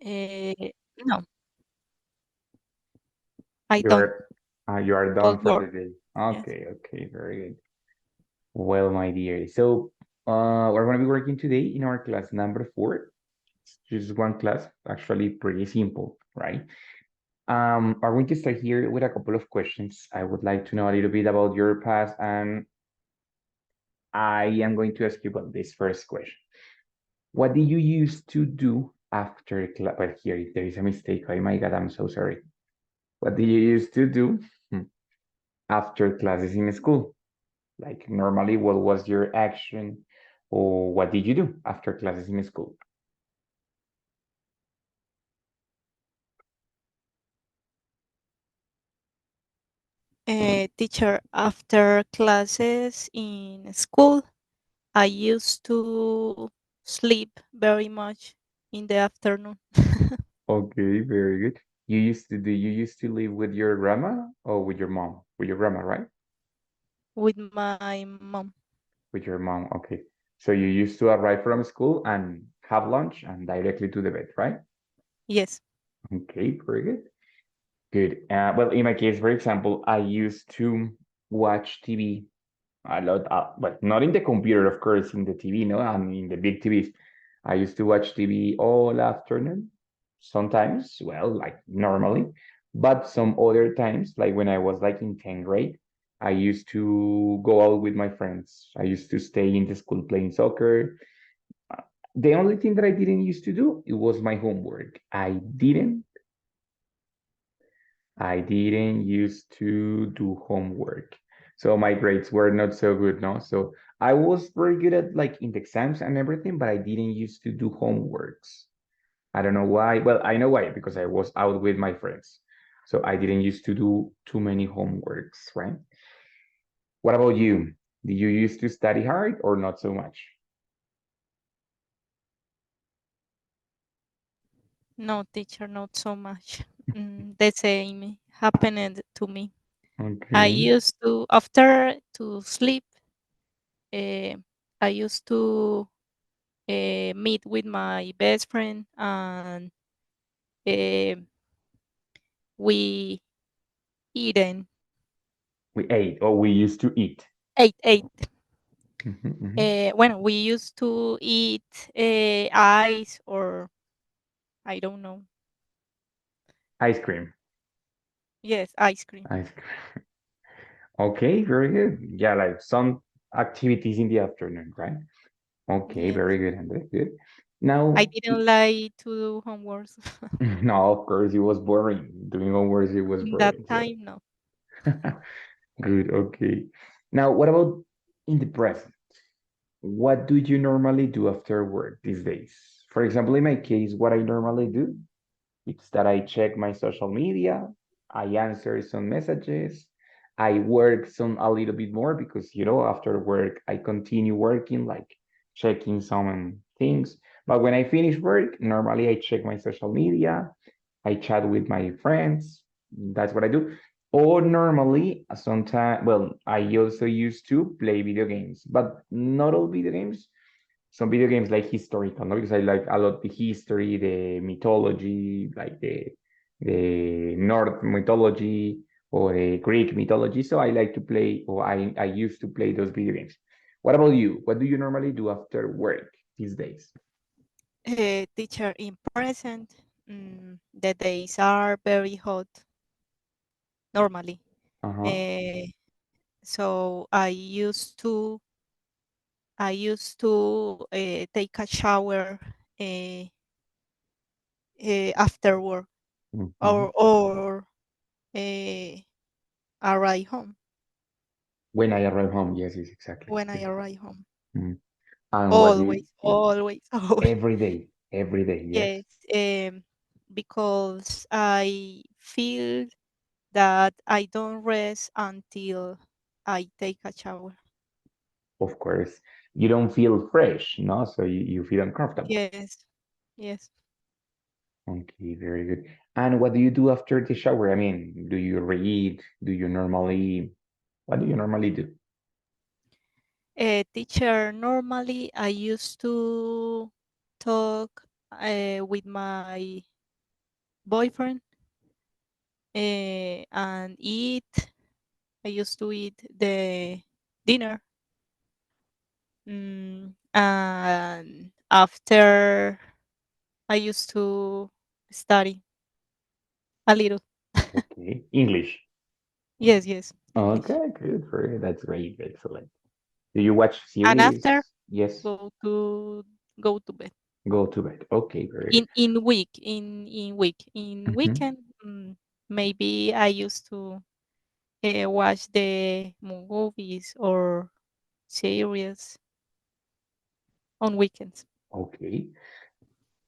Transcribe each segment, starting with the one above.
No, I don't. You're you are All done for the work. day. Yes. Okay, okay, very good. Well, my dear, so we're going to be working today in our class number 4. It's just one class, actually pretty simple, right? I'm going to start here with a couple of questions. I would like to know a little bit about your past, and I am going to ask you about this first question. What did you used to do after class? Well, here, if there is a mistake, oh my God, I'm so sorry. What did you used to do after classes in school? Like normally, what was your action, or what did you do after classes in school? Teacher, after classes in school, I used to sleep very much in the afternoon Okay, very good. You used to live with your grandma or with your mom? With your grandma, right? with my mom. With your mom, okay. So you used to arrive from school and have lunch and directly to the bed, right? Yes. Okay, very good. Good. Well, in my case, for example, I used to watch TV a lot, but not in the computer, of course, in the TV, no, I mean, in the big TVs. I used to watch TV all afternoon, sometimes, well, like normally, but some other times, like when I was like in 10th grade, I used to go out with my friends. I used to stay in the school playing soccer. The only thing that I didn't used to do, it was my homework. I didn't used to do homework. So my grades were not so good, no? So I was very good at like in the exams and everything, but I didn't used to do homeworks. I don't know why. Well, I know why, because I was out with my friends. So I didn't used to do too many homeworks, right? What about you? Did you used to study hard or not so much? No, teacher, not so much. The same happened to me. I Okay. used to, after to sleep, uh, I used to meet with my best friend and uh, we eaten, We ate, or we used to eat. ate. Mhm, mhm. When we used to eat ice or I don't know. Ice cream. Yes, ice cream. Ice cream. Okay, very good. Yeah, like some activities in the afternoon, right? Okay, Yes. very good, Andre. Good. I Now, didn't like to do homeworks. no, of course, it was boring. Doing homework, it was That boring. So, time, no. good. Okay. Now, what about in the present? What do you normally do after work these days? For example, in my case, what I normally do is that I check my social media, I answer some messages, I work some a little bit more because after work I continue working, like checking some things. But when I finish work, normally I check my social media, I chat with my friends. That's what I do. Or normally, sometimes, well, I also used to play video games, but not all video games. Some video games like historical, no? Because I like a lot the history, the mythology, like the North mythology or the Greek mythology. So I like to play, or I used to play those video games. What about you? What do you normally do after work these days? Teacher, in present, the days are very hot normally. Uh-huh. Uh, so I used to take a shower uh, after work Mhm. or uh, arrive home When I arrive home, yes, yes, exactly. when I Good. arrive home. Mhm. And what do Always, always, always. every day, yes. Yes, because I feel that I don't rest until I take a shower. Of course, you don't feel fresh, no? So you feel uncomfortable. Yes, yes. Okay, very good. And what do you do after the shower? I mean, do you read? What do you normally do? Teacher, normally I used to talk with my boyfriend and eat. I used to eat the dinner. And after I used to study a little. Okay. English. Yes, yes, English. Okay, good for you. That's great. Excellent. Do you watch And series? after Yes. go to go to bed. Go to bed. Okay, very good. In Mhm. weekend, maybe I used to watch the movies or series on weekends. Okay.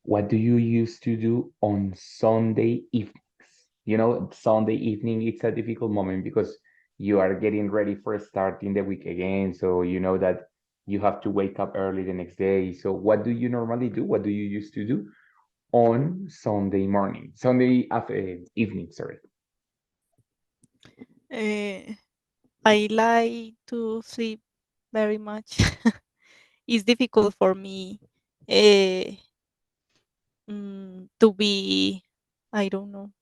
What do you used to do on Sunday evenings? You know, Sunday evening, it's a difficult moment because you are getting ready for starting the week again. So you know that you have to wake up early the next day. So what do you normally do? What do you used to do on Sunday morning? Evening, sorry. Uh, I like to sleep very much. It's difficult for me uh, to be, I don't know,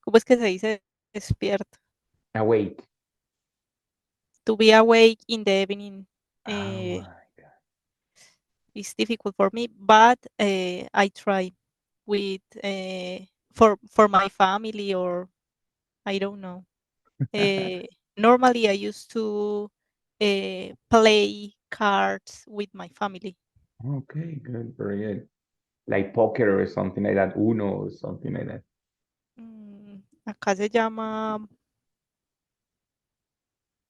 ¿cómo es que se dice despierto? Awake. To be awake in the evening. Oh Uh, my God. it's difficult for me, but I try with for my family or I don't know. Uh, Normally, I used to play cards with my family. Okay, good, very good. Like poker or something like that, Uno or something like that. Acá se llama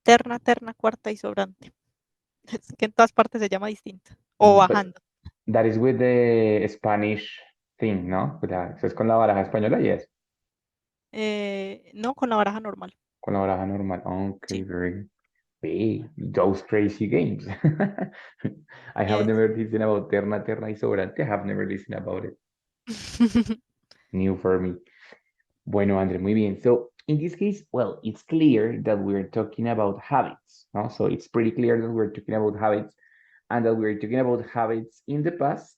terna, terna, cuarta y sobrante. Es que en todas partes se llama distinto. O But bajando. that is with the Spanish thing, ¿no? Eso es con la baraja española, yes. No, con la baraja normal. Con la baraja normal. Okay, Sí. very big. Those crazy games. I have Yes. never listened about Terna, Terna y Sobrante. I have never listened about it. New for me. Bueno, Andre, muy bien. So in this case, well, it's clear that we're talking about habits, no? So it's pretty clear that we're talking about habits and that we're talking about habits in the past,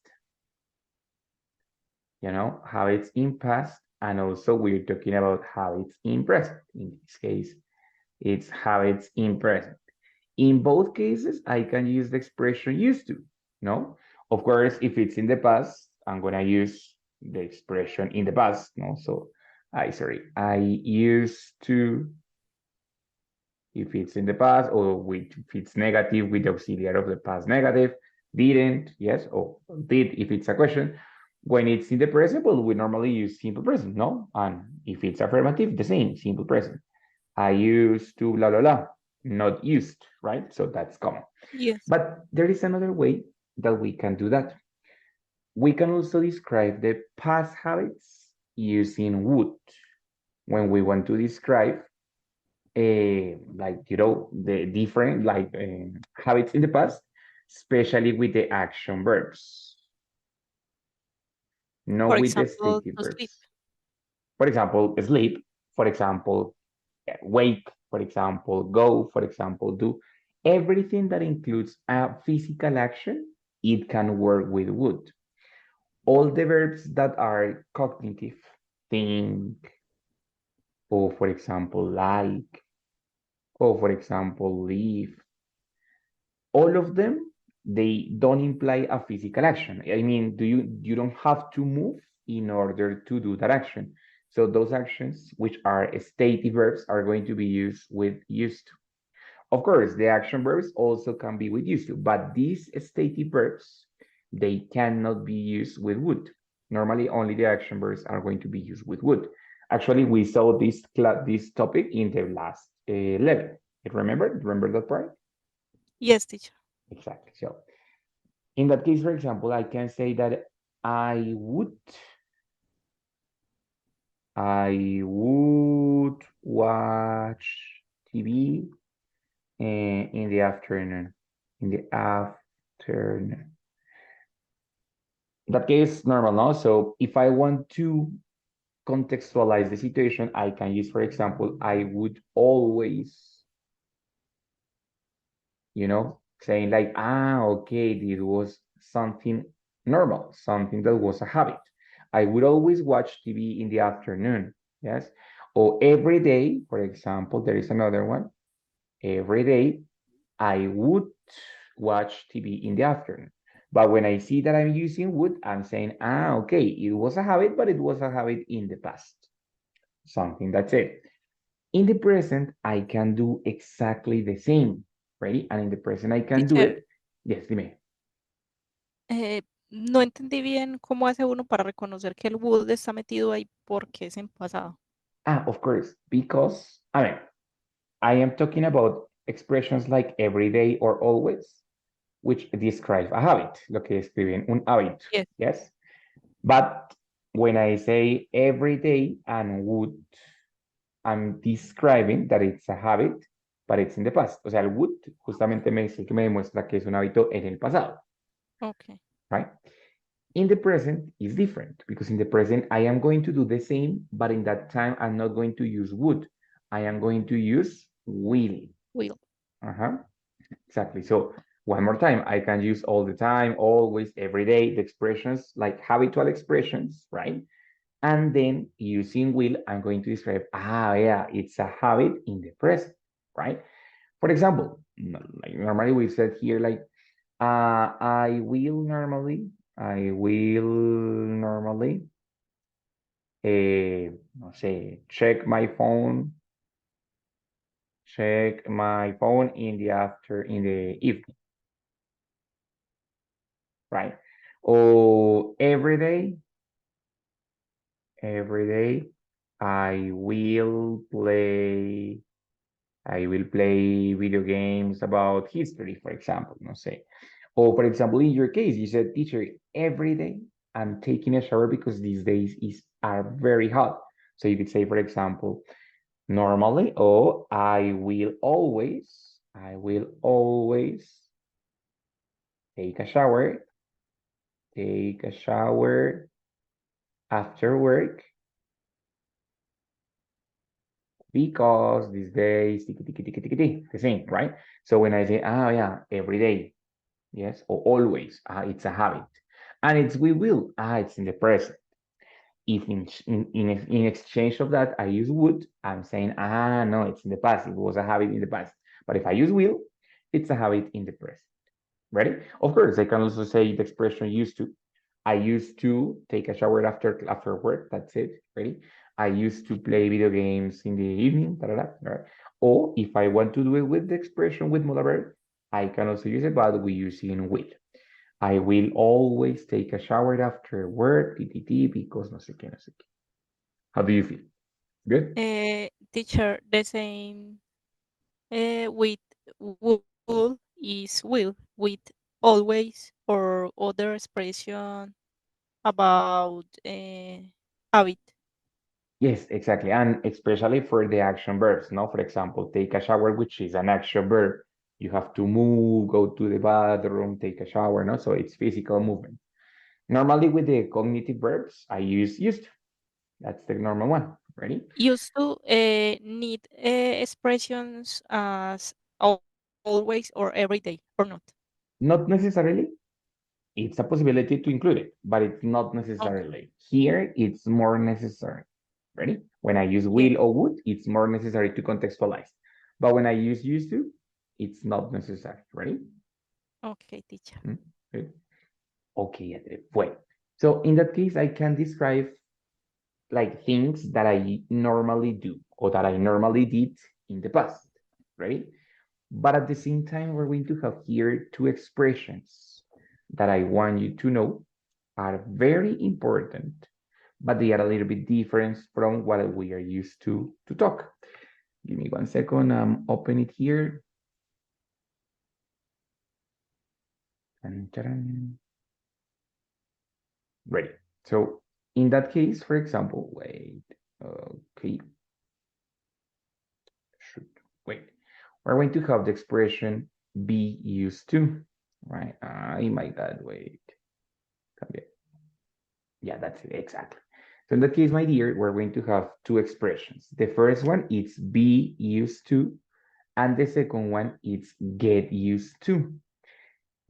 habits in past, and also we're talking about habits in present. In this case, it's habits in present. In both cases, I can use the expression used to, no? Of course, if it's in the past, I'm gonna use the expression in the past, no? So I used to, if it's in the past, or if it's negative with the auxiliary of the past negative, didn't, yes, or did if it's a question. When it's in the present, well, we normally use simple present, no? And if it's affirmative, the same, simple present. I used to blah, blah, blah, not used, right? So that's common. Yes. But there is another way that we can do that. We can also describe the past habits using would when we want to describe the different habits in the past, especially with the action verbs, not For with the example, stative to sleep. verbs. For example, sleep, for example, wake, for example, go, for example, do. Everything that includes a physical action, it can work with would. All the verbs that are cognitive, think, or for example, like, or for example, leave, all of them, they don't imply a physical action. I mean, you don't have to move in order to do that action. So those actions, which are stative verbs, are going to be used with used to. Of course, the action verbs also can be with used to, but these stative verbs, they cannot be used with would. Normally, only the action verbs are going to be used with would. Actually, we saw this topic in the last level. Remember that part? Yes, teacher. Exactly. So in that case, for example, I can say that I would I would watch TV in the afternoon. In the afternoon. That case, normal, no? So if I want to contextualize the situation, I can use, for example, I would always, saying okay, this was something normal, something that was a habit. I would always watch TV in the afternoon. Yes. Or every day, for example, there is another one. Every day, I would watch TV in the afternoon. But when I see that I'm using would, I'm saying, okay, it was a habit, but it was a habit in the past. Something that's it. In the present, I can do exactly the same, ready? And in the present, I can do Teacher, it. Yes, dime. no entendí bien cómo hace uno para reconocer que el would está metido ahí porque es en pasado. Of course, because, I am talking about expressions like every day or always, which describe a habit, lo que describen un hábito, Yes. yes? But when I say every day and would, I'm describing that it's a habit, but it's in the past. O sea, el would justamente me dice que me demuestra que es un hábito en el pasado, Okay. right? In the present is different because in the present I am going to do the same, but in that time I'm not going to use would. I am going to use will. Will. Exactly. So one more time, I can use all the time, always, every day, the expressions like habitual expressions, right? And then using will, I'm going to describe, yeah, it's a habit in the present, right? For example, like normally we said here, like, I will normally, no sé, check my phone in the evening, right? Or every day, I will play, video games about history, for example, no sé. Or for example, in your case, you said, teacher, every day I'm taking a shower because these days are very hot. So you could say, for example, normally, or I will always take a shower after work because these days, the same, right? So when I say, yeah, every day, yes, or always, it's a habit. And it's we will, it's in the present. If in exchange of that, I use would, I'm saying, no, it's in the past. It was a habit in the past. But if I use will, it's a habit in the present. Ready? Of course, I can also say the expression used to. I used to take a shower after work. That's it. Ready? I used to play video games in the evening. Right? Or if I want to do it with the expression with modal verb, I can also use it, but we use it in will. I will always take a shower after work, because no sé qué, no sé qué. How do you feel? Good? Teacher, the same with will is will with always or other expression about habit. Yes, exactly. And especially for the action verbs, no? For example, take a shower, which is an action verb. You have to move, go to the bathroom, take a shower, no? So it's physical movement. Normally with the cognitive verbs, I use used to. That's the normal one. Ready? Used to need expressions as always or every day or not. Not necessarily. It's a possibility to include it, but it's not Okay. necessarily. Here, it's more necessary. Ready? When I use Yes. will or would, it's more necessary to contextualize. But when I use used to, it's not necessary. Ready? Okay, teacher. Good. Okay, Andre. Well, so in that case, I can describe like things that I normally do or that I normally did in the past, right? But at the same time, we're going to have here two expressions that I want you to know are very important, but they are a little bit different from what we are used to talk. Give me 1 second. Open it here. Ready. So in that case, for example, wait. Okay. Shoot. Wait. We're going to have the expression be used to, right? My God, wait. Yeah, that's it, exactly. So in that case, my dear, we're going to have two expressions. The first one is be used to, and the second one is get used to.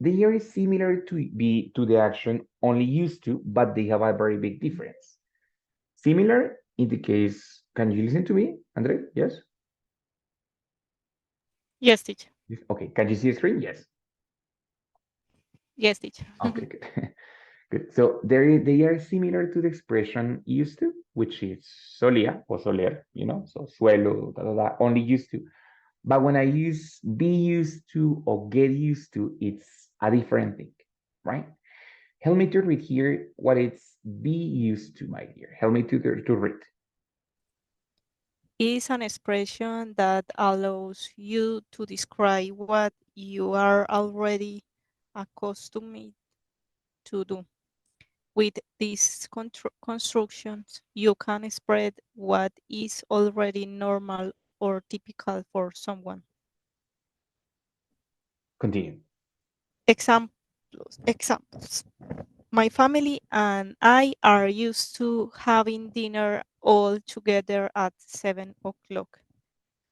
they are similar to the action only used to, but they have a very big difference. Similar in the case, can you listen to me, Andre? Yes? Yes, teacher. Okay, can you see the screen? Yes. Yes, teacher. Okay, good. Good. So they are similar to the expression used to, which is solía or soler, so suelo, only used to. But when I use be used to or get used to, it's a different thing, right? Help me to read here what it's be used to, my dear. Help me to read. Is an expression that allows you to describe what you are already accustomed to do. With these constructions, you can spread what is already normal or typical for someone. Continue. Examples. My family and I are used to having dinner all together at 7 o'clock.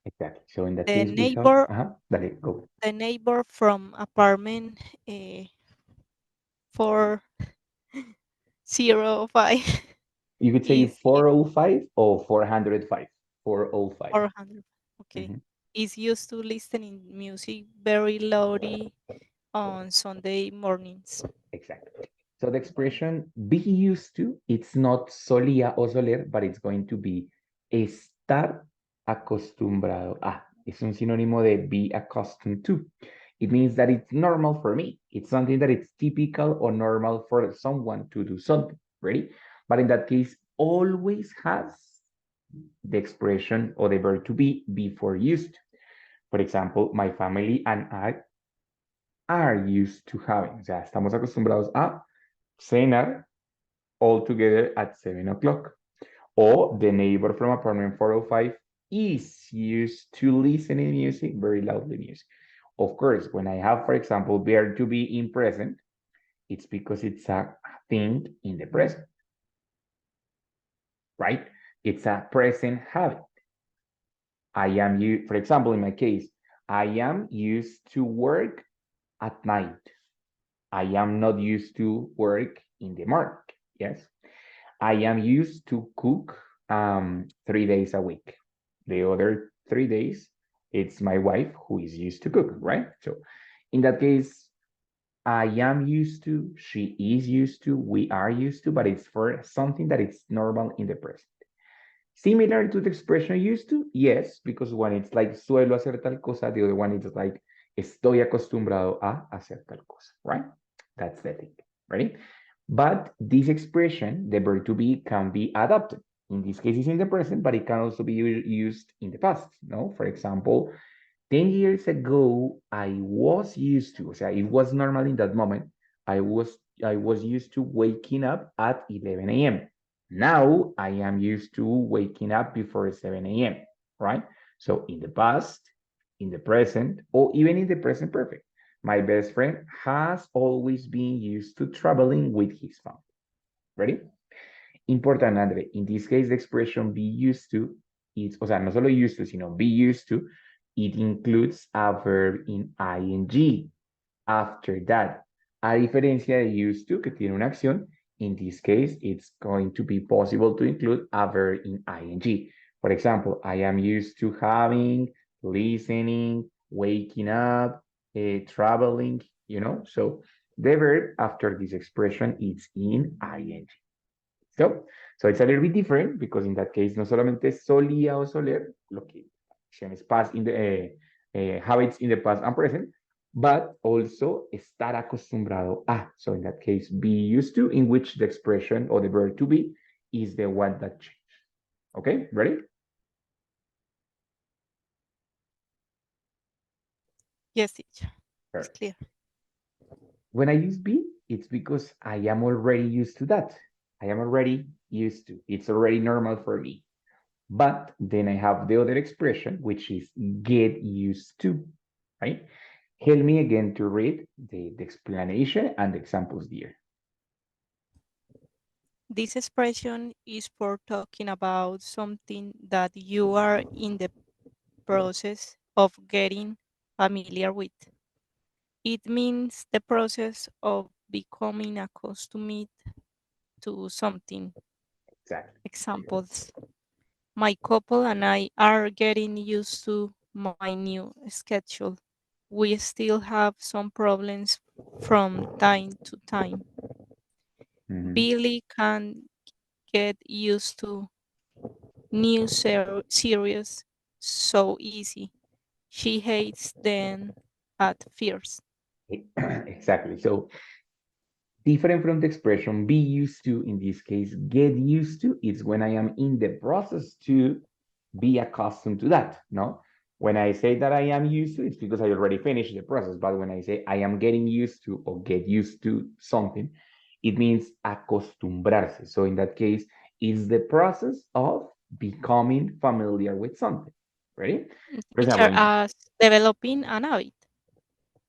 Exactly. So in that The case, we have, neighbor, dale, go. the neighbor from apartment 405 You could say is 405 or 405. 405. 400. Okay, Mhm. is used to listening music very loudly on Sunday mornings. Exactly. So the expression be used to, it's not solía o soler, but it's going to be estar acostumbrado a. Es un sinónimo de be accustomed to. It means that it's normal for me. It's something that it's typical or normal for someone to do something, ready? But in that case, always has the expression or the verb to be before used. For example, my family and I are used to having. O sea, estamos acostumbrados a cenar all together at 7 o'clock. Or the neighbor from apartment 405 is used to listening music, very loudly music. Of course, when I have, for example, bear to be in present, it's because it's a thing in the present, right? It's a present habit. I am you, for example, in my case, I am used to work at night. I am not used to work in the morning. Yes. I am used to cook 3 days a week. The other 3 days, it's my wife who is used to cook, right? So in that case, I am used to, she is used to, we are used to, but it's for something that is normal in the present. Similar to the expression used to, yes, because one it's like suelo hacer tal cosa, the other one is like estoy acostumbrado a hacer tal cosa, right? That's the thing, right? But this expression, the verb to be, can be adopted. In this case, it's in the present, but it can also be used in the past. No, for example, 10 years ago, I was used to, o sea, it was normal in that moment. I was used to waking up at 11 a.m. Now I am used to waking up before 7 a.m., right? So in the past, in the present, or even in the present perfect, my best friend has always been used to traveling with his family. Ready? Important, Andre. In this case, the expression be used to is, o sea, no solo used to, sino be used to, it includes a verb in ing after that. A diferencia de used to, que tiene una acción, in this case, it's going to be possible to include a verb in ing. For example, I am used to having, listening, waking up, traveling, So the verb after this expression is in ing. So, so it's a little bit different because in that case no solamente solía o soler, lo que acciones past in the habits in the past and present, but also estar acostumbrado a. So in that case, be used to, in which the expression or the verb to be is the one that changes. Okay, ready? Yes, teacher. It's Perfect. clear. When I use be, it's because I am already used to that. I am already used to. It's already normal for me. But then I have the other expression, which is get used to, right? Help me again to read the explanation and the examples there. This expression is for talking about something that you are in the process of getting familiar with. It means the process of becoming accustomed to something. Exactly. Examples: my couple and I are getting used to my new schedule. We still have some problems from time to time. Mhm. Billy can get used to new series so easy. She hates them at first. Exactly. So different from the expression be used to, in this case, get used to, it's when I am in the process to be accustomed to that. No, when I say that I am used to, it's because I already finished the process. But when I say I am getting used to or get used to something, it means acostumbrarse. So in that case, it's the process of becoming familiar with something. Ready? For example, Teacher, as developing an habit.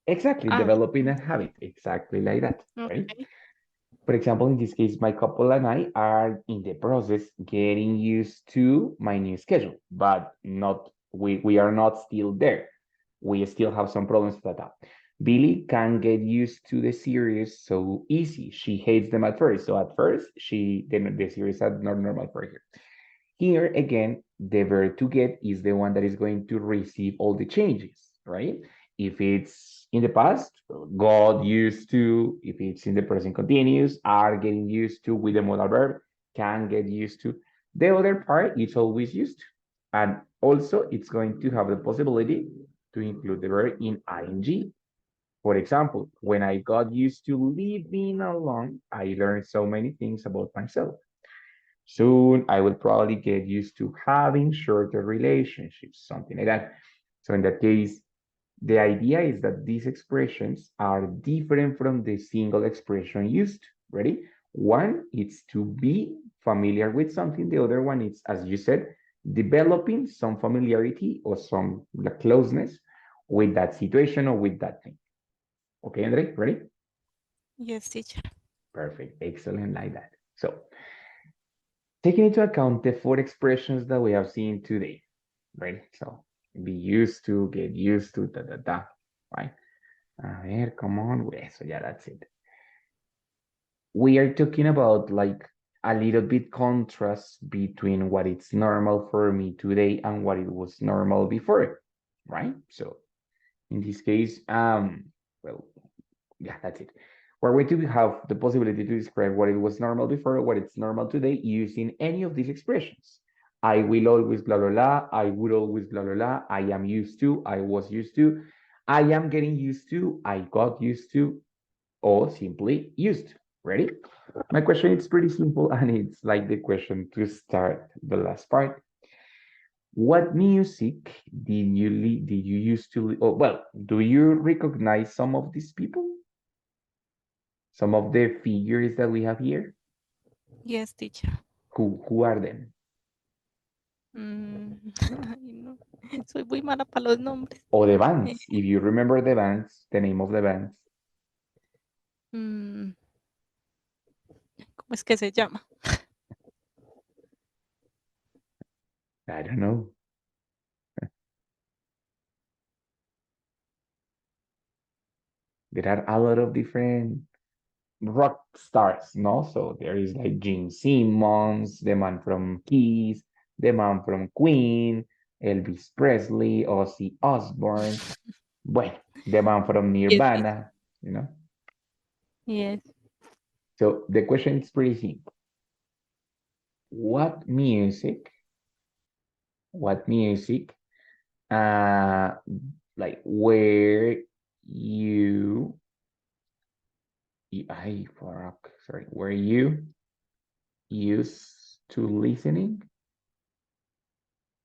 exactly, Habit. developing a habit, exactly like that. Right? Okay. For example, in this case, my couple and I are in the process getting used to my new schedule, but not we are not still there. We still have some problems with that. Billy can get used to the series so easy. She hates them at first. So at first, the series are not normal for her. Here again, the verb to get is the one that is going to receive all the changes, right? If it's in the past, got used to. If it's in the present continuous, are getting used to with the modal verb, can get used to. The other part is always used to. And also, it's going to have the possibility to include the verb in ing. For example, when I got used to living alone, I learned so many things about myself. Soon, I will probably get used to having shorter relationships, something like that. So, in that case, the idea is that these expressions are different from the single expression used. Ready? One is to be familiar with something, the other one is, as you said, developing some familiarity or some closeness with that situation or with that thing. Okay, Andre, ready? Yes, teacher. Perfect, excellent, like that. So, taking into account the four expressions that we have seen today, right? So be used to, get used to, da da da, right? A ver, come on, eso, yeah, that's it. We are talking about like a little bit contrast between what it's normal for me today and what it was normal before, right? So in this case, well, yeah, that's it. We're going to have the possibility to describe what it was normal before or what it's normal today using any of these expressions. I will always blah, blah, blah. I would always blah, blah, blah. I am used to. I was used to. I am getting used to. I got used to. Or simply used. Ready? My question is pretty simple and it's like the question to start the last part. What music did you used to? Oh, well, do you recognize some of these people? Some of the figures that we have here? Yes, teacher. Who are them? Ay, no. Soy muy mala para los nombres. Or the Eh, bands? If you remember the bands, the name of the bands. mm, ¿Cómo es que se llama? I don't know. There are a lot of different rock stars, no? So there is like Gene Simmons, the man from Kiss, the man from Queen, Elvis Presley, Ozzy Osbourne. Bueno, the man from Yes, teacher. Nirvana, you know? Yes. So the question is pretty simple. What music, what music, uh, like where you, I, fuck, sorry, were you used to listening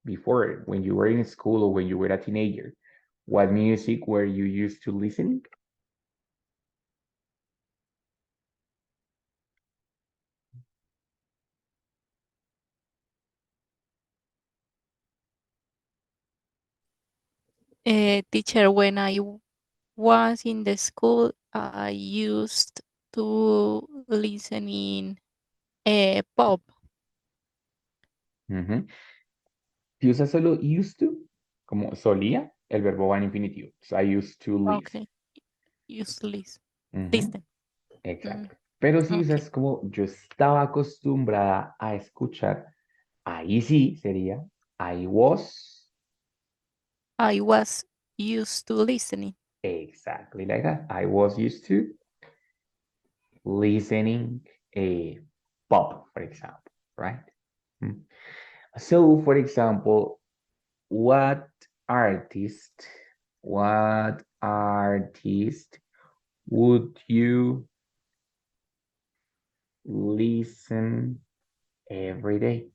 before when you were in school or when you were a teenager? What music were you used to listening? Teacher, when I was in the school, I used to listen in pop. Ujú. Si usa solo used to, como solía, el verbo va en infinitivo. So I used to listen. Okay. Used to listen. Ujú, Listen. Mm, exacto. Pero si okay. usas como yo estaba acostumbrada a escuchar, ahí sí sería I was I was used to listening. exactly like that. I was used to listening a pop, for example, right? Mm. So, for example, what artist, what artist would you listen every day?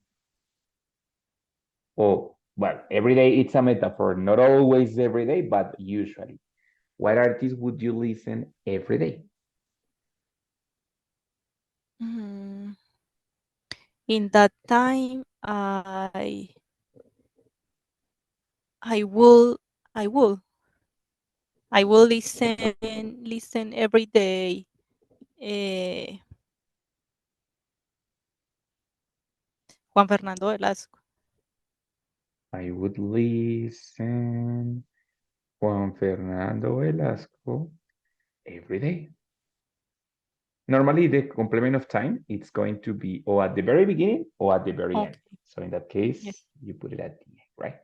Oh, well, every day it's a metaphor, not always every day, but usually. What artist would you listen every day? Mm, in that time, I will, I will, I will listen every day. Eh, Juan Fernando Velasco. I would listen Juan Fernando Velasco every day. Normally, the complement of time, it's going to be or at the very beginning or at the very end. Okay. So in that case, Yes. you put it at the end, right?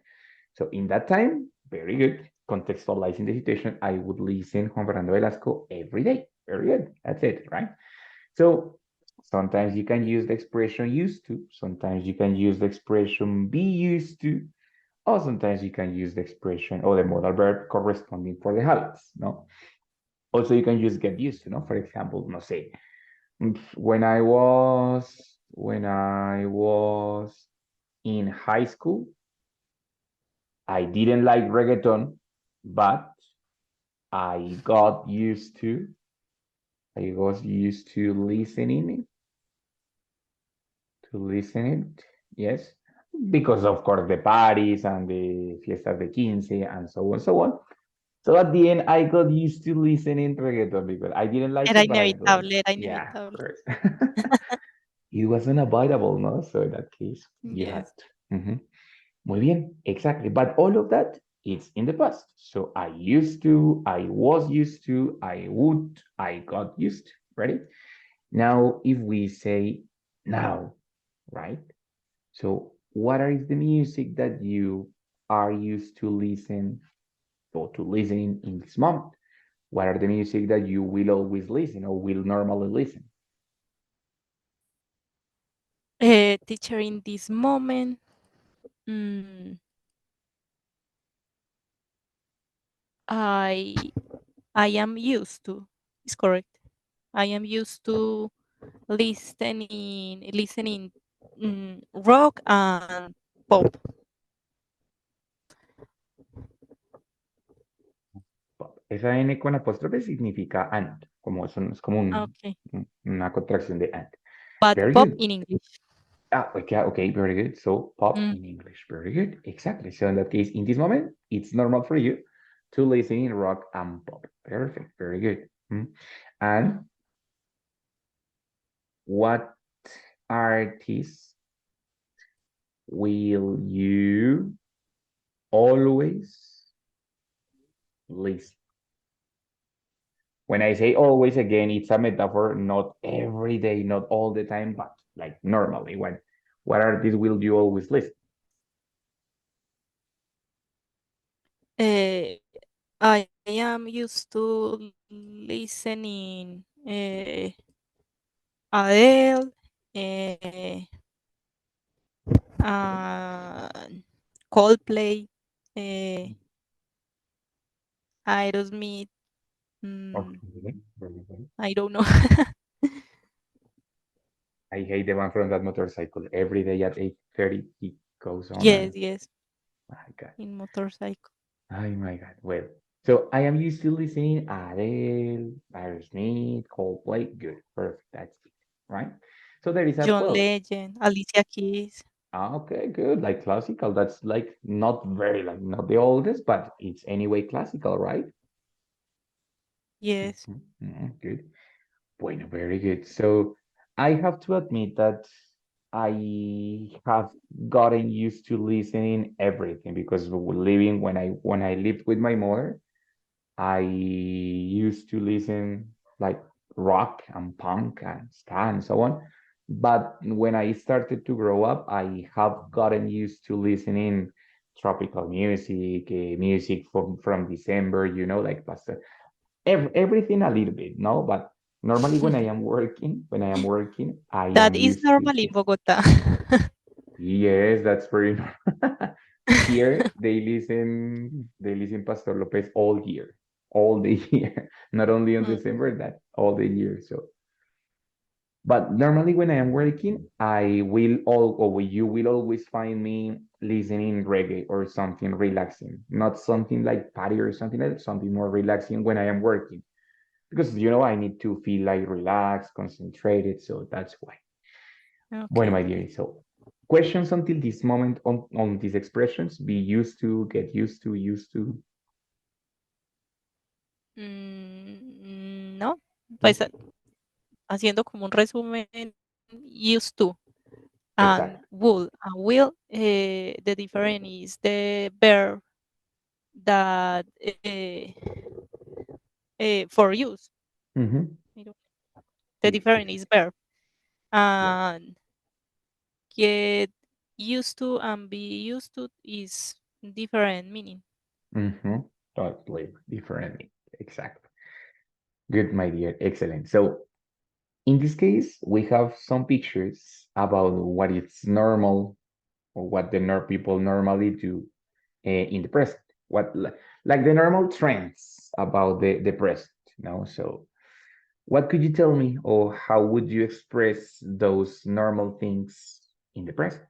So in that time, very good. Contextualizing the situation, I would listen Juan Fernando Velasco every day. Very good. That's it, right? So sometimes you can use the expression used to. Sometimes you can use the expression be used to. Or sometimes you can use the expression or the modal verb corresponding for the habits, no? Also, you can use get used to, no? For example, no say, when I was in high school, I didn't like reggaeton, but I got used to I was used to listening, yes, because of course the parties and the fiestas de quince and so on, so on. So at the end, I got used to listening reggaeton because I didn't like Era it, but I liked inevitable, it. era Yeah, of inevitable. course. It was unavoidable, no? So in that case, you had Yes. to. Muy bien, exactly. But all of that, it's in the past. So I used to, I was used to, I would, I got used to. Ready? Now, if we say now, right? So, what is the music that you are used to listen or to listening in this moment? What are the music that you will always listen or will normally listen? Teacher, in this moment, mm, I I am used to. It's correct. I am used to listening rock and pop. Esa N con apóstrofe significa and, como es como Okay. una contracción de and. But Very pop good. in English. Okay, very good. So pop Mm. in English, very good. Exactly. So in that case, in this moment, it's normal for you to listen in rock and pop. Perfect, very good. And what artist will you always listen? When I say always, again, it's a metaphor, not every day, not all the time, but like normally. What artist will you always listen? Uh, I am used to listening Adele, uh, Coldplay, uh, Aerosmith. Mm, Okay, very good. I don't know. I hate the one from that motorcycle. Every day at 8:30, he goes on Yes, and yes, my God. in motorcycle. Oh my God. Well, so I am used to listening Adele, Aerosmith, Coldplay. Good, perfect. That's it, right? So there is a John well. Legend, Alicia Keys. Okay, good. Like classical. That's like not very like not the oldest, but it's anyway classical, right? Yes. Good. Bueno, very good. So I have to admit that I have gotten used to listening everything because living when I lived with my mother, I used to listen like rock and punk and ska and so on. But when I started to grow up, I have gotten used to listening tropical music, music from December, like everything a little bit, no? But normally when I am working, I That am is used to. normal in Bogota. Yes, that's very here they listen Pastor Lopez all the year, not only on Mm, December, that all the year. So, but normally when I am working, you will always find me listening reggae or something relaxing, not something like party or something like that, something more relaxing when I am working. Because I need to feel like relaxed, concentrated, so that's why. Bueno, okay. my dear, so questions until this moment on these expressions, be used to, get used to. No, No? pues haciendo como un resumen, used to and Exacto. will. And will, the difference is the verb that for use. Mm-hmm. I don't- The Yes, difference is exactly. verb. Yes. And get used to and be used to is different meaning. Mm-hmm. Totally different. Exactly. Good, my dear. Excellent. So in this case, we have some pictures about what is normal or what the people normally do in the present. Like the normal trends about the present. So what could you tell me, or how would you express those normal things in the present?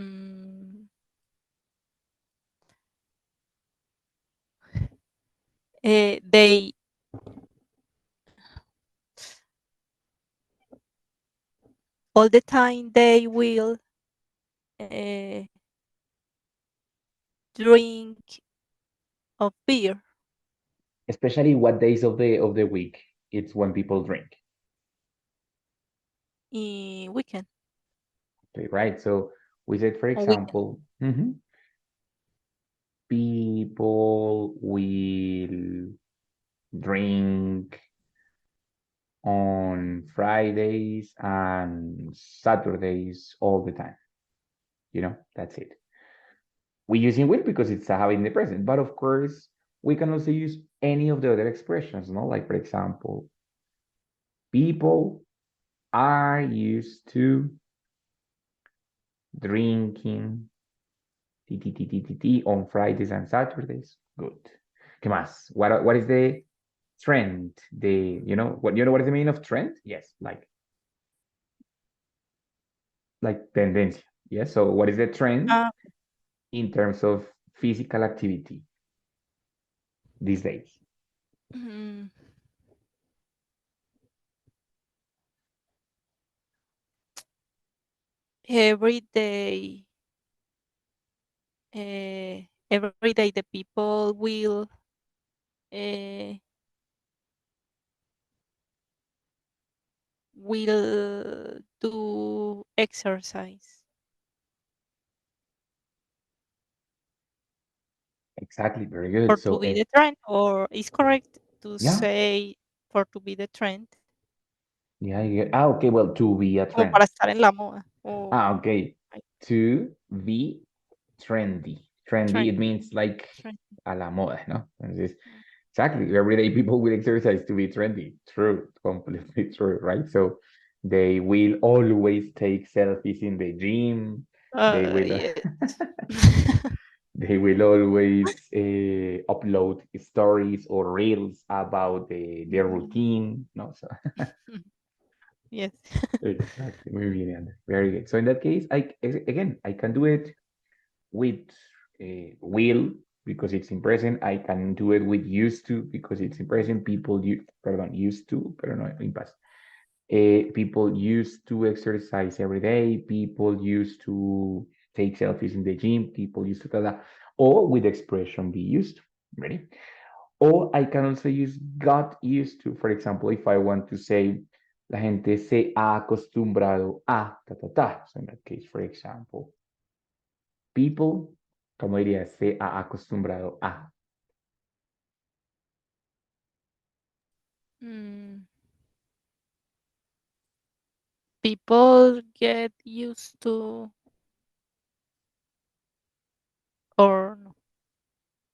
Mm, they all the time they will uh, drink of beer Especially what days of the week it's when people drink. in weekend Okay, right? So we said, for on weekend. example, people will drink on Fridays and Saturdays all the time. That's it. We using will because it's a habit in the present, but of course, we can also use any of the other expressions, no? Like, for example, people are used to drinking on Fridays and Saturdays. Good. ¿Qué más? What is the trend? What is the meaning of trend? Yes, like tendencia. Yes. So what is the trend Uh, in terms of physical activity these days? mm, every day, every day the people uh, will do exercise Exactly. Very good. for So to be the trend, or is correct to yeah, say for to be the trend, yeah. Okay. Well, to be a como trend. para estar en la moda o Okay. like, To be trendy. Trendy, it trendy. means like Trend. a la moda, ¿no? Entonces, Mm. exactly. Everyday people will exercise to be trendy. True. Completely true, right? So they will always take selfies in the gym. They will Yes. they will always upload stories or reels about their Mm. routine. No, so Yes. exactly. Muy bien, Ander. Very good. So in that case, again, I can do it with will because it's in present. I can do it with used to because it's in present. Used to, pero no in past. People used to exercise every day. People used to take selfies in the gym. People used to do that. Or with expression be used to. Ready? Or I can also use got used to. For example, if I want to say la gente se ha acostumbrado a ta ta ta. So in that case, for example, people, ¿cómo diría? Se ha acostumbrado a. Mm, People get used to, or no,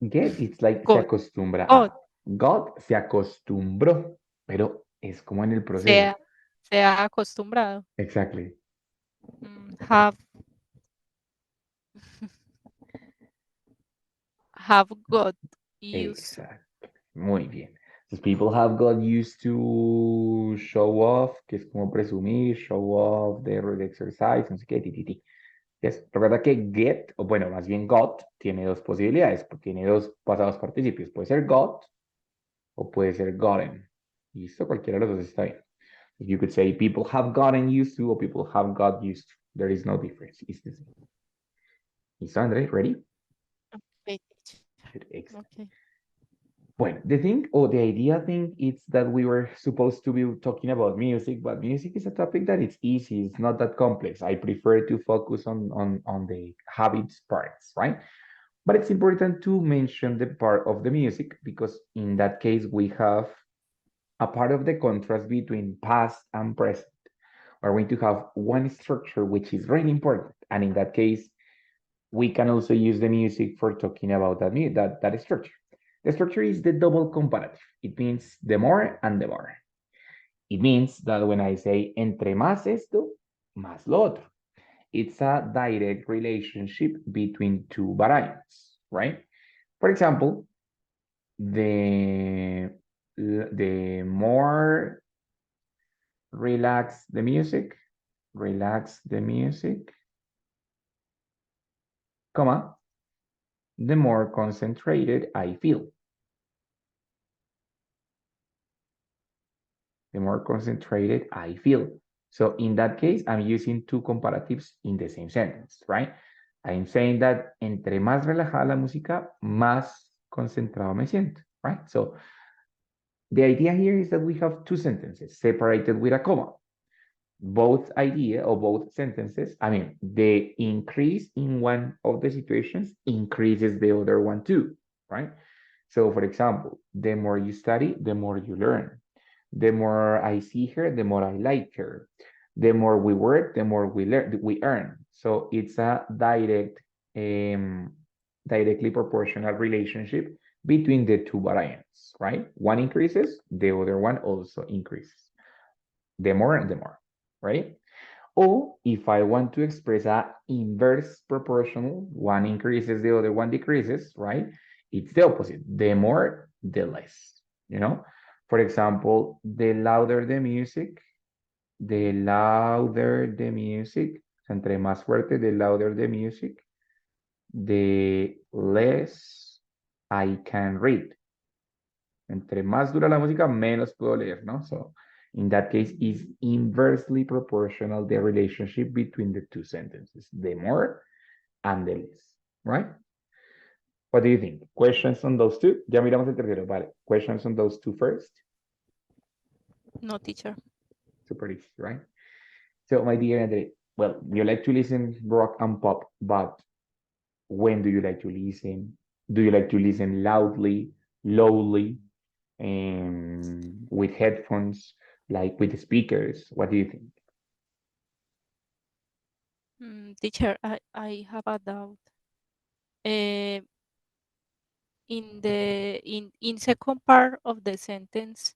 Get, it's like se God, acostumbra God, a. God se acostumbró, pero es como en el se proceso. ha, se ha acostumbrado. Exactly. Have got used to. Exacto. Muy bien. Entonces, people have got used to show off, que es como presumir, show off, the exercise, no sé qué, ti. Recuerda que get, o bueno, más bien got, tiene dos posibilidades, porque tiene dos pasados participios. Puede ser got o puede ser gotten. Listo, cualquiera de los dos está bien. You could say people have gotten used to or people have got used to. There is no difference. It's the same. Listo, André, ready? Okay, teacher. Good, excellent. Okay. Well, the thing or the idea thing is that we were supposed to be talking about music, but music is a topic that it's easy, it's not that complex. I prefer to focus on the habits parts, right? But it's important to mention the part of the music because in that case we have a part of the contrast between past and present. We're going to have one structure which is really important, and in that case, we can also use the music for talking about that structure. The structure is the double comparative. It means the more and the more. It means that when I say entre más esto, más lo otro, it's a direct relationship between two variables, right? For example, the more relax the music, comma, the more concentrated I feel. The more concentrated I feel. So in that case, I'm using two comparatives in the same sentence, right? I'm saying that entre más relajada la música, más concentrado me siento, right? So the idea here is that we have two sentences separated with a comma. Both idea or both sentences, I mean, the increase in one of the situations increases the other one too, right? So for example, the more you study, the more you learn. The more I see her, the more I like her. The more we work, the more we learn, we earn. So it's a directly proportional relationship between the two variants, right? One increases, the other one also increases. The more and the more, right? Or if I want to express a inverse proportional, one increases, the other one decreases, right? It's the opposite. The more, the less, you know? For example, the louder the louder the music, entre más fuerte, the louder the music, the less I can read. Entre más dura la música, menos puedo leer, ¿no? So, in that case, is inversely proportional the relationship between the two sentences, the more and the less, right? What do you think? Questions on those two? Ya miramos el tercero, vale. Questions on those two first? No, teacher. Super easy, right? So, my dear Andre, well, you like to listen rock and pop, but when do you like to listen? Do you like to listen loudly, lowly, with headphones, like with speakers? What do you think? Teacher, I have a doubt. Uh, in second part of the sentence,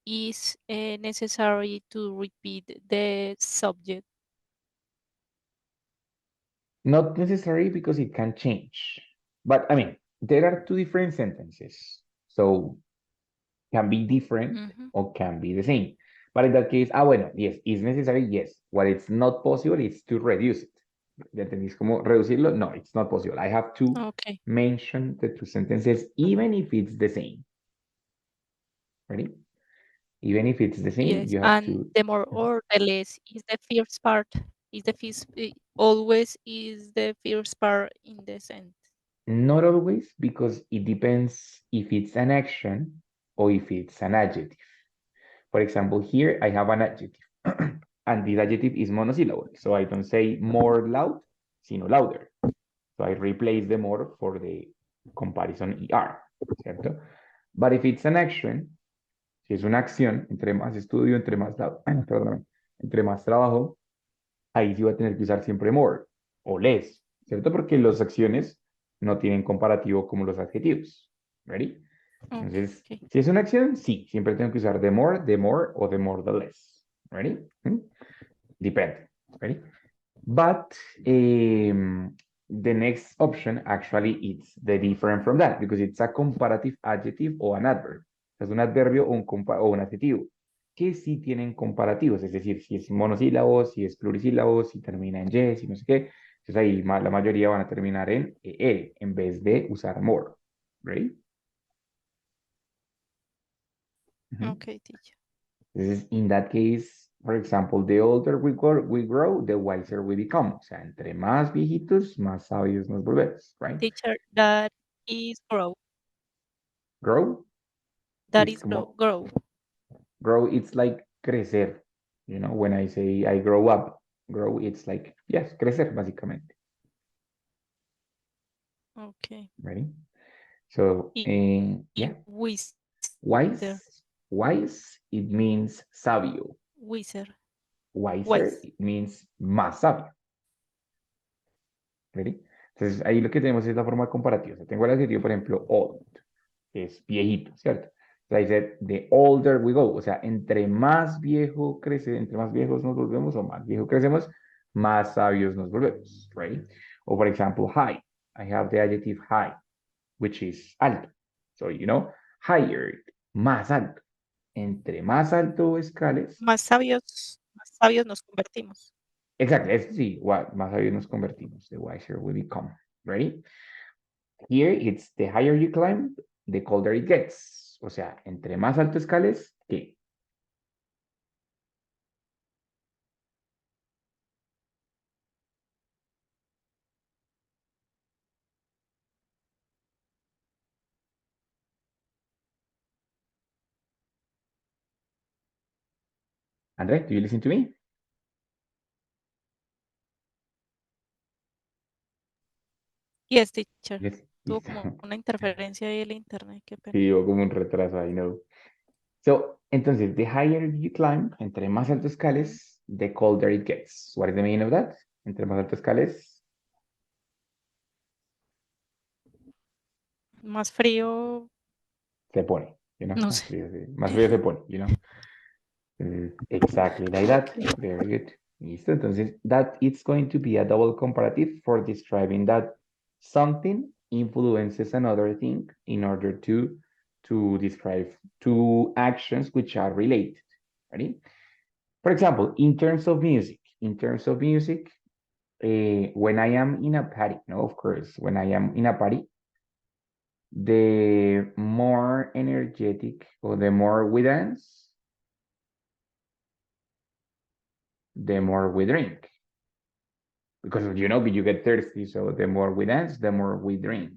is necessary to repeat the subject. Not necessary because it can change. But I mean, there are two different sentences. So can be different Mhm. or can be the same. But in that case, bueno, yes, is necessary, yes. What it's not possible is to reduce it. ¿Ya entendís cómo reducirlo? No, it's not possible. I have to Okay. mention the two sentences, even if it's the same. Ready? Even if it's the same, Yes, you have and to. the more or the less is the first part. Is the first always is the first part in the sentence. Not always, because it depends if it's an action or if it's an adjective. For example, here I have an adjective, and this adjective is monosyllable, so I don't say more loud, sino louder. So I replace the more for the comparison ER, ¿cierto? But if it's an action, si es una acción, entre más estudio, perdóname, entre más trabajo, ahí sí va a tener que usar siempre more o less, ¿cierto? Porque las acciones no tienen comparativo como los adjetivos. ¿Ready? Entonces, Okay. si es una acción, sí, siempre tengo que usar the more o the more, the less. ¿Ready? Depende. ¿Ready? But the next option actually is the different from that because it's a comparative adjective or an adverb. Es un adverbio o un adjetivo que sí tienen comparativos, es decir, si es monosílabo, si es plurisílabo, si termina en y, si no sé qué. Entonces ahí la mayoría van a terminar en el en vez de usar more. ¿Ready? Okay, teacher. This is in that case, for example, the older we grow, the wiser we become. O sea, entre más viejitos, más sabios nos volvemos, right? Teacher, that is grow. Grow, That it's is como, grow. grow, it's like crecer. You know, when I say I grow up, grow, it's like, yes, crecer, básicamente. Okay. Ready? So, Y, yeah, wizard. wise, it means sabio. Wizard. Wiser, Wise. it means más sabio. ¿Ready? Entonces, ahí lo que tenemos es la forma comparativa. O sea, tengo el adjetivo, por ejemplo, old, que es viejito, ¿cierto? Entonces, ahí dice, the older we go. O sea, entre más viejo crece, entre más viejos nos volvemos o más viejo crecemos, más sabios nos volvemos, right? O, por ejemplo, high. I have the adjective high, which is alto. So, you know, higher, más alto. Entre más alto escales, Más sabios nos convertimos. exacto, es sí, más sabios nos convertimos, the wiser we become, right? Here it's the higher you climb, the colder it gets. O sea, entre más alto escales, ¿qué? André, do you listen to me? Yes, teacher. Yes, Tuvo listo. como una interferencia ahí en el internet, qué pena. Sí, hubo como un retraso, I know. So, entonces, the higher you climb, entre más alto Ujú. escales, the colder it gets. What is the meaning of that? Entre más alto escales, Más frío, se pone, you know? no sé. Más frío se pone, you know? Exactly like that. Very good. Listo. Entonces, that it's going to be a double comparative for describing that something influences another thing in order to describe two actions which are related. Ready? For example, in terms of music, when I am in a party, no, of course, when I am in a party, the more energetic or the more we dance, the more we drink. Because you know, you get thirsty, so the more we dance, the more we drink.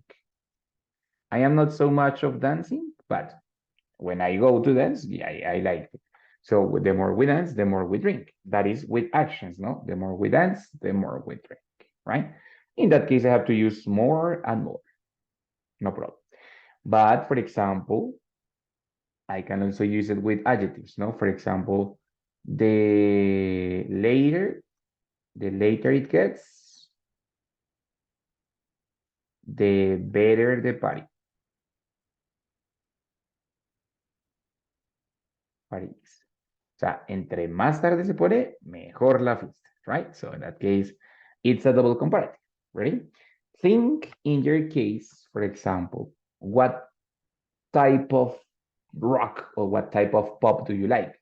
I am not so much of dancing, but when I go to dance, yeah, I like it. So the more we dance, the more we drink. That is with actions, no? The more we dance, the more we drink, right? In that case, I have to use more and more, no problem. But for example, I can also use it with adjectives, no? For example, the later, the later it gets, the better the party. París. O sea, entre más tarde se pone, mejor la fiesta, right? So in that case, it's a double comparative. Ready? Think in your case, for example, what type of rock or what type of pop do you like?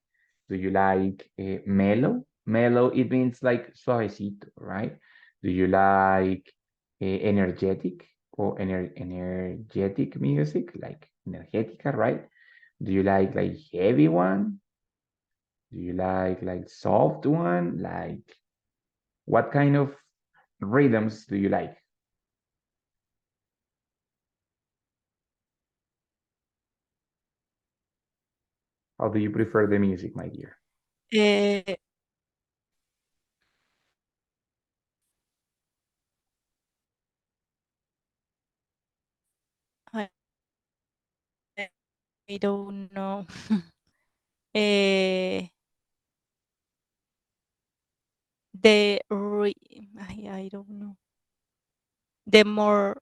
Do you like mellow? Mellow, it means like suavecito, right? Do you like energetic or energetic music, like energética, right? Do you like heavy one? Do you like soft one? Like what kind of rhythms do you like? How do you prefer the music, my dear? Eh, don't know. Eh, the I don't know. The more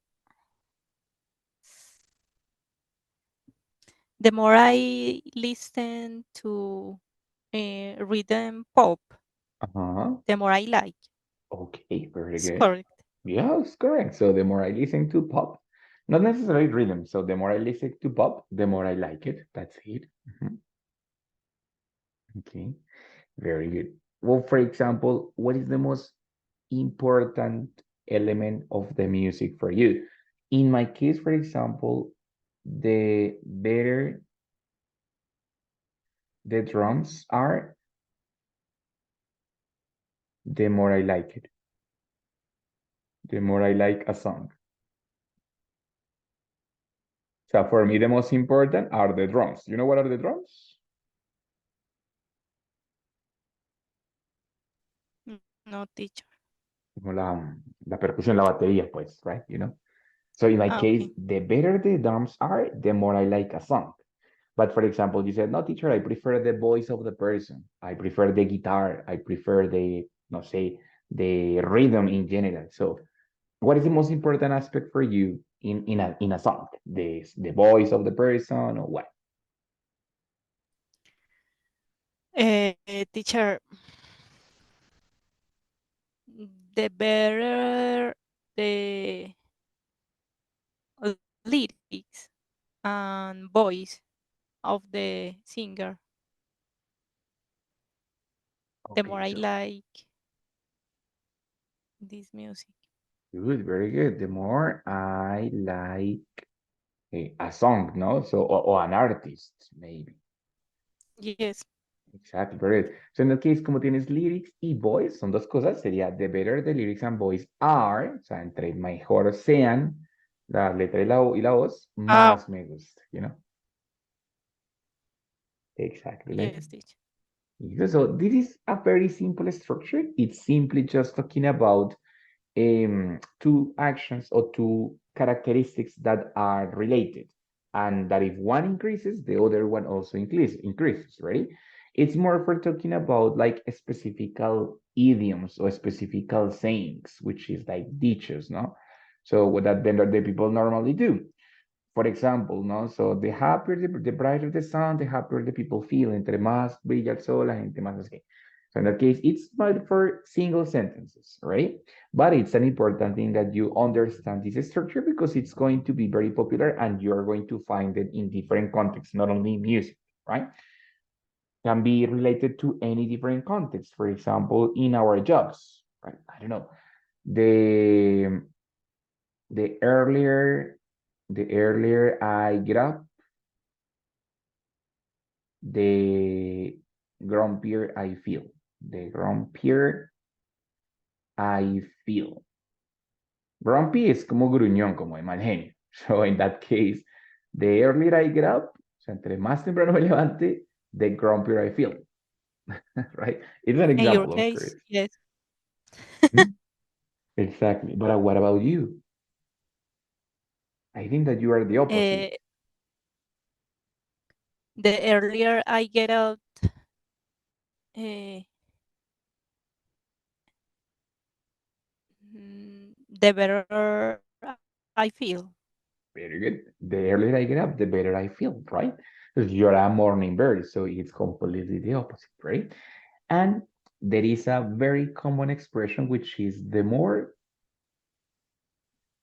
the more I listen to rhythm pop, Uh-huh. the more I like. Okay, very It's good. correct. Yeah, it's correct. So the more I listen to pop, not necessarily rhythm. So the more I listen to pop, the more I like it. That's it. Mhm. Okay, very good. Well, for example, what is the most important element of the music for you? In my case, for example, the better the drums are, the more I like it, the more I like a song. So for me, the most important are the drums. You know what are the drums? No, teacher. Como la percusión, la batería, pues, right? You know? So in my Ah, case, okay. the better the drums are, the more I like a song. But for example, you said, no, teacher, I prefer the voice of the person. I prefer the guitar. I prefer the, no say, the rhythm in general. So what is the most important aspect for you in a song? The voice of the person or what? Teacher, the better the lyrics and voice of the singer, the Okay, more I so like this music. good, very good. The more I like a song, no? So or an artist, maybe. Yes. Exactly, very good. So en that case, como tienes lyrics y voice, son dos cosas, sería the better the lyrics and voice are, o sea, entre mejor sean la letra y la voz, Ah, más me gusta, you know? Exactly like yes, teacher. so this is a very simple structure. It's simply just talking about two actions or two characteristics that are related, and that if one increases, the other one also increases, right? It's more for talking about like specific idioms or specific sayings, which is like dichos, no? So what that then the people normally do. For example, no? So the happier, the brighter the sun, the happier the people feel. Entre más brilla el sol, la gente más así. So in that case, it's not for single sentences, right? But it's an important thing that you understand this structure because it's going to be very popular and you're going to find it in different contexts, not only music, right? Can be related to any different context. For example, in our jobs, right? I don't know. The the earlier the earlier I get up, the grumpier I feel. The grumpier I feel. Grumpy es como gruñón, como de mal genio. So in that case, the earlier I get up, o sea, entre más temprano me levante, the grumpier I feel, right? It's an In your example, of case, course. yes. Hmm? Exactly. But what about you? I think that you are the opposite. uh, the earlier I get out, uh, the better I feel. Very good. The earlier I get up, the better I feel, right? Because you're a morning bird, so it's completely the opposite, right? And there is a very common expression, which is the more,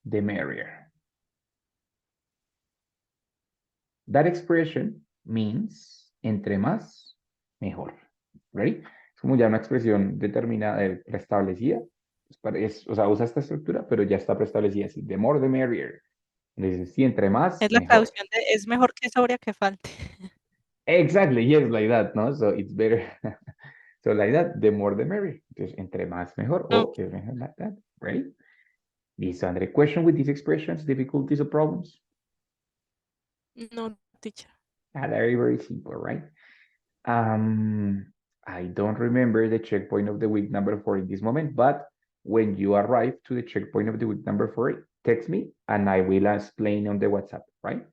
the merrier. That expression means entre más, mejor. Right? Es como ya una expresión determinada, preestablecida. O sea, usa esta estructura, pero ya está preestablecida así. The more, the merrier. Entonces, sí, entre más, Es la mejor. traducción de es mejor que sobria que falte. Exactly, yes, like that, no? So it's better. So like that, the more the merrier. Entonces, entre más mejor o Okay. es mejor like that, right? Is Andre question with these expressions, difficulties or problems? No, teacher. Very, very simple, right? Um, I don't remember the checkpoint of the week number 4 in this moment, but when you arrive to the checkpoint of the week number 4, text me and I will explain on the WhatsApp, right?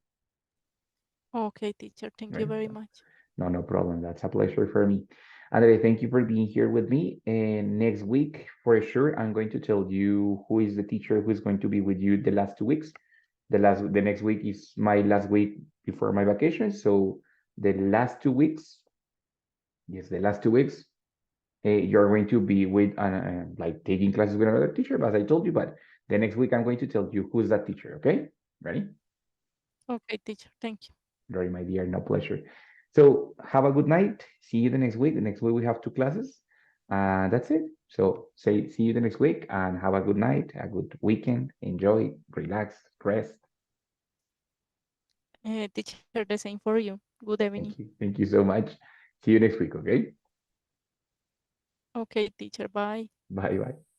Okay, teacher. Thank you Right? very much. No, no problem. That's a pleasure for me. Andre, thank you for being here with me. And next week, for sure, I'm going to tell you who is the teacher who's going to be with you the last 2 weeks. The next week is my last week before my vacation. So the last 2 weeks, yes, the last 2 weeks, you're going to be with like taking classes with another teacher, as I told you. But the next week, I'm going to tell you who's that teacher. Okay, ready? Okay, teacher. Thank you. Very, my dear, no pleasure. So have a good night. See you the next week. The next week we have 2 classes. That's it. So say see you the next week and have a good night, a good weekend. Enjoy, relax, rest. Teacher, the same for you. Good evening. Thank you. Thank you so much. See you next week, okay? Okay, teacher. Bye. Bye bye.